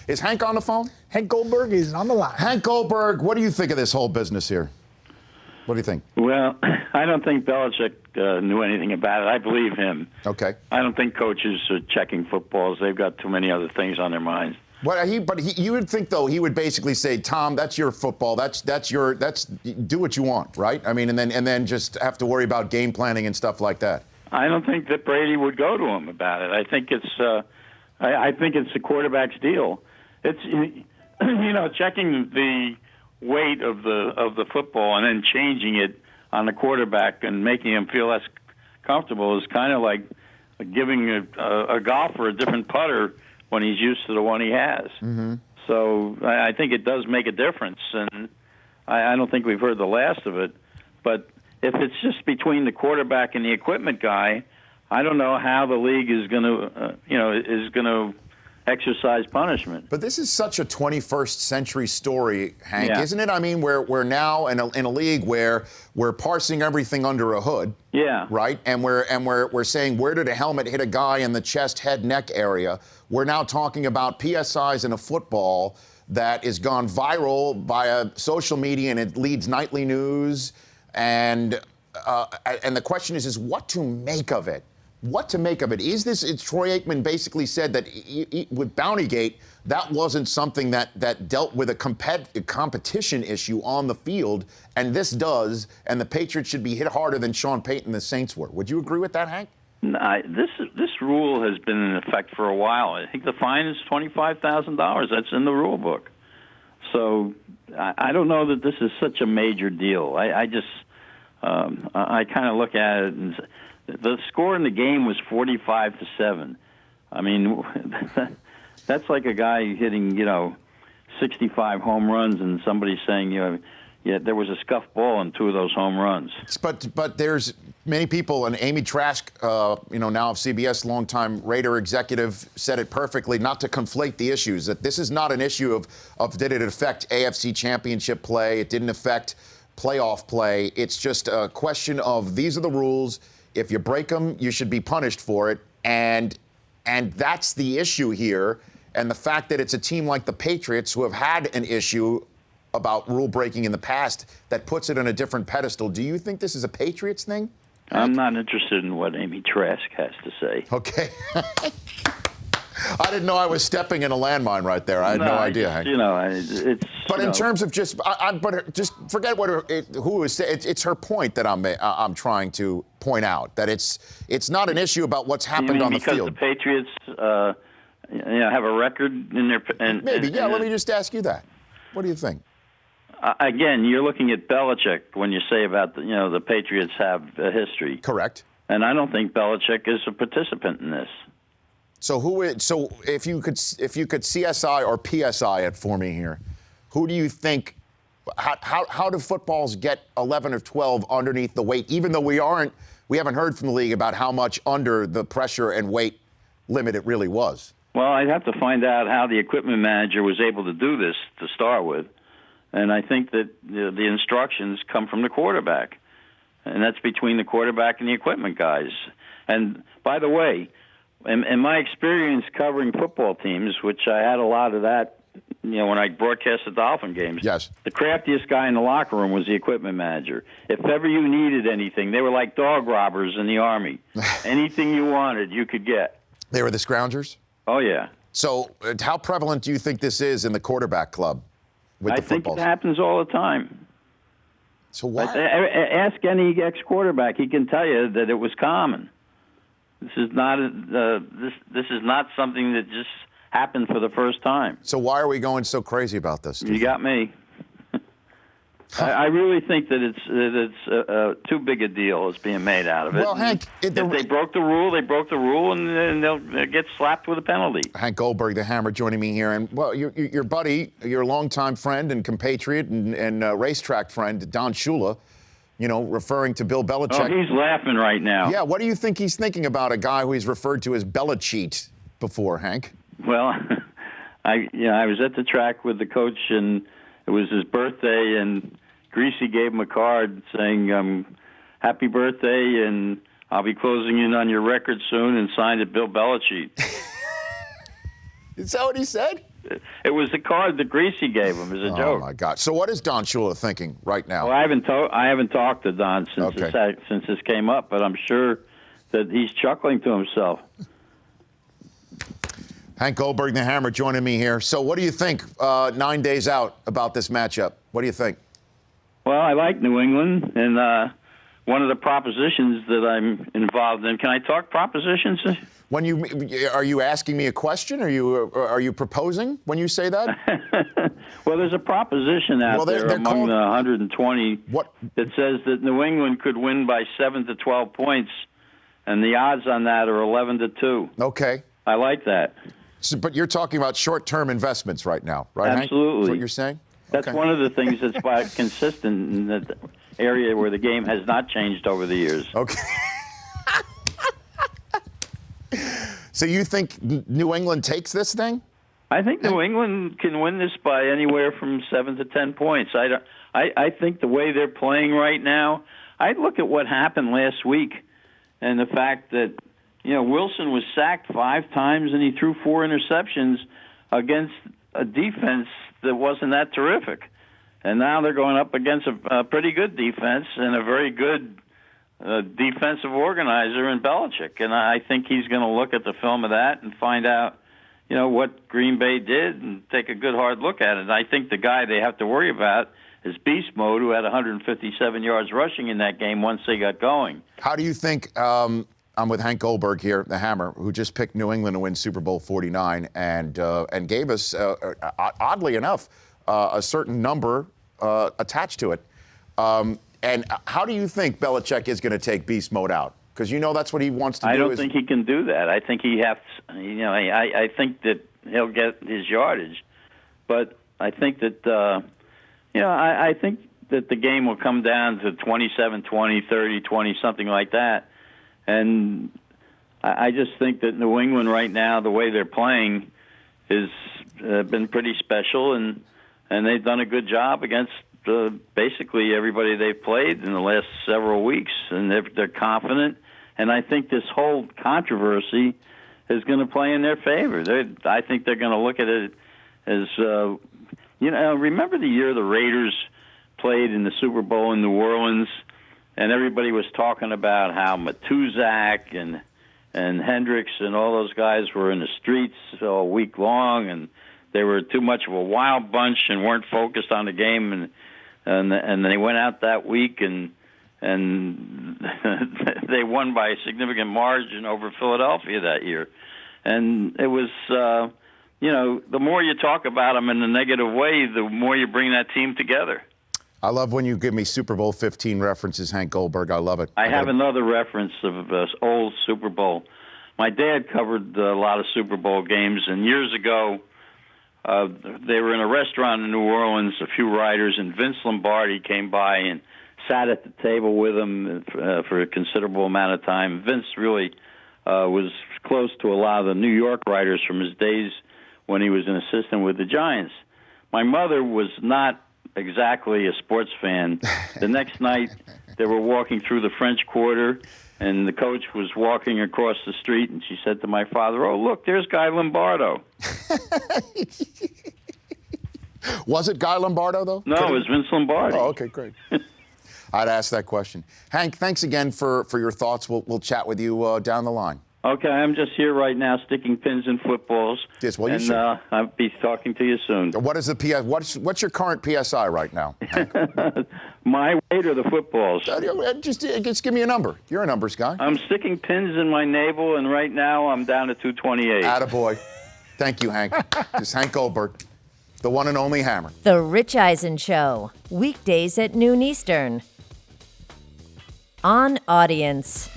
Is Hank on the phone? Hank Goldberg is on the line. Hank Goldberg, what do you think of this whole business here? What do you think? Well, I don't think Belichick knew anything about it. I believe him. Okay. I don't think coaches are checking footballs. They've got too many other things on their minds. You would think, though, he would basically say, Tom, that's your football. That's do what you want, right? I mean, and then just have to worry about game planning and stuff like that. I don't think that Brady would go to him about it. I think it's the quarterback's deal. It's checking the weight of the football and then changing it on the quarterback and making him feel less comfortable is kind of like giving a golfer a different putter when he's used to the one he has. Mm-hmm. So I think it does make a difference, and I don't think we've heard the last of it. But if it's just between the quarterback and the equipment guy, I don't know how the league is going to exercise punishment. But this is such a 21st century story, Hank, Yeah. isn't it? I mean, we're now in a league where we're parsing everything under a hood. Yeah. Right? And we're saying, where did a helmet hit a guy in the chest, head, neck area? We're now talking about PSIs in a football that is gone viral via social media, and it leads nightly news. And the question is what to make of it? What to make of it? Is this, Troy Aikman basically said that with Bountygate, that wasn't something that dealt with a competition issue on the field, and this does, and the Patriots should be hit harder than Sean Payton and the Saints were. Would you agree with that, Hank? No, this rule has been in effect for a while. I think the fine is $25,000. That's in the rule book. So I don't know that this is such a major deal. I kind of look at it and the score in the game was 45-7. I mean, that's like a guy hitting 65 home runs and somebody saying yeah, there was a scuffed ball in 2 of those home runs. But there's many people, and Amy Trask, now of CBS, longtime Raider executive, said it perfectly, not to conflate the issues, that this is not an issue of did it affect AFC championship play, it didn't affect playoff play. It's just a question of these are the rules. If you break them, you should be punished for it. And that's the issue here. And the fact that it's a team like the Patriots who have had an issue about rule breaking in the past that puts it on a different pedestal. Do you think this is a Patriots thing? I'm not interested in what Amy Trask has to say. Okay. I didn't know I was stepping in a landmine right there. I had no idea, Hank. It's. But in terms of just forget who is. It's her point that I'm trying to point out, that it's not an issue about what's happened on the field. Because the Patriots, have a record in their. Maybe. Let me just ask you that. What do you think? Again, you're looking at Belichick when you say about the Patriots have a history. Correct. And I don't think Belichick is a participant in this. So if you could CSI or PSI it for me here, who do you think? How do footballs get 11 or 12 underneath the weight? Even though we haven't heard from the league about how much under the pressure and weight limit it really was. Well, I'd have to find out how the equipment manager was able to do this to start with. And I think that the instructions come from the quarterback. And that's between the quarterback and the equipment guys. And by the way, in my experience covering football teams, which I had a lot of that, when I broadcast the Dolphin games, yes, the craftiest guy in the locker room was the equipment manager. If ever you needed anything, they were like dog robbers in the Army. Anything you wanted, you could get. They were the scroungers? Oh, yeah. So how prevalent do you think this is in the quarterback club with the footballs? I think it happens all the time. So why? Ask any ex-quarterback. He can tell you that it was common. This is not this is not something that just happened for the first time. So why are we going so crazy about this? You got me. I really think that it's too big a deal is being made out of it. Well, Hank, if they broke the rule, they broke the rule, and they'll get slapped with a penalty. Hank Goldberg, the Hammer, joining me here, and your buddy, your longtime friend and compatriot and racetrack friend, Don Schula, referring to Bill Belichick. Oh, he's laughing right now. Yeah, what do you think he's thinking about a guy who he's referred to as Belicheat before, Hank? Well, I was at the track with the coach, and it was his birthday, and Greasy gave him a card saying, happy birthday, and I'll be closing in on your record soon, and signed it Bill Belichick. Is that what he said? It was the card that Greasy gave him as a joke. Oh my God! So what is Don Shula thinking right now? Well, I haven't talked to Don since since this came up, but I'm sure that he's chuckling to himself. Hank Goldberg, the Hammer, joining me here. So what do you think 9 days out about this matchup? What do you think? Well, I like New England, and one of the propositions that I'm involved in. Can I talk propositions? Are you asking me a question? Are you proposing when you say that? Well, there's a proposition out there among the 120 that says that New England could win by 7 to 12 points, and the odds on that are 11 to 2. Okay. I like that. So, but you're talking about short-term investments right now, right, Hank? Absolutely. That's what you're saying? That's one of the things that's consistent in the area where the game has not changed over the years. Okay. So you think New England takes this thing? I think New England can win this by anywhere from 7 to 10 points. I think the way they're playing right now, I look at what happened last week and the fact that, Wilson was sacked 5 times and he threw 4 interceptions against a defense that wasn't that terrific. And now they're going up against a pretty good defense and a very good defensive organizer in Belichick. And I think he's going to look at the film of that and find out, what Green Bay did and take a good hard look at it. And I think the guy they have to worry about is Beast Mode, who had 157 yards rushing in that game once they got going. How do you think, I'm with Hank Goldberg here, the Hammer, who just picked New England to win Super Bowl 49 and gave us, oddly enough, a certain number attached to it. And how do you think Belichick is going to take Beast Mode out? Because that's what he wants to do. I don't think he can do that. I think he has. I think that he'll get his yardage, but I think that I think that the game will come down to 27-20, 30-20, something like that. And I just think that New England right now, the way they're playing, has been pretty special, and they've done a good job against basically everybody they've played in the last several weeks, and they're confident. And I think this whole controversy is going to play in their favor. I think they're going to look at it as, remember the year the Raiders played in the Super Bowl in New Orleans, and everybody was talking about how Matuzak and Hendricks and all those guys were in the streets all week long, and they were too much of a wild bunch and weren't focused on the game, and they went out that week and they won by a significant margin over Philadelphia that year. And it was, the more you talk about them in a negative way, the more you bring that team together. I love when you give me Super Bowl 15 references, Hank Goldberg. I love it. I have another reference of old Super Bowl. My dad covered a lot of Super Bowl games, and years ago, they were in a restaurant in New Orleans, a few writers, and Vince Lombardi came by and sat at the table with them for a considerable amount of time. Vince really was close to a lot of the New York writers from his days when he was an assistant with the Giants. My mother was not exactly a sports fan. The next night, they were walking through the French Quarter, and the coach was walking across the street, and she said to my father, "Oh, look, there's Guy Lombardo." Was it Guy Lombardo, though? No, it was Vince Lombardi. Oh, okay, great. I'd ask that question. Hank, thanks again for your thoughts. We'll chat with you down the line. Okay, I'm just here right now sticking pins in footballs. Yes, well, you should. I'll be talking to you soon. What is the what's your current PSI right now, Hank? My weight or the footballs? Just give me a number. You're a numbers guy. I'm sticking pins in my navel, and right now I'm down to 228. Attaboy. Thank you, Hank. This is Hank Goldberg, the one and only Hammer. The Rich Eisen Show, weekdays at noon Eastern. On Audience.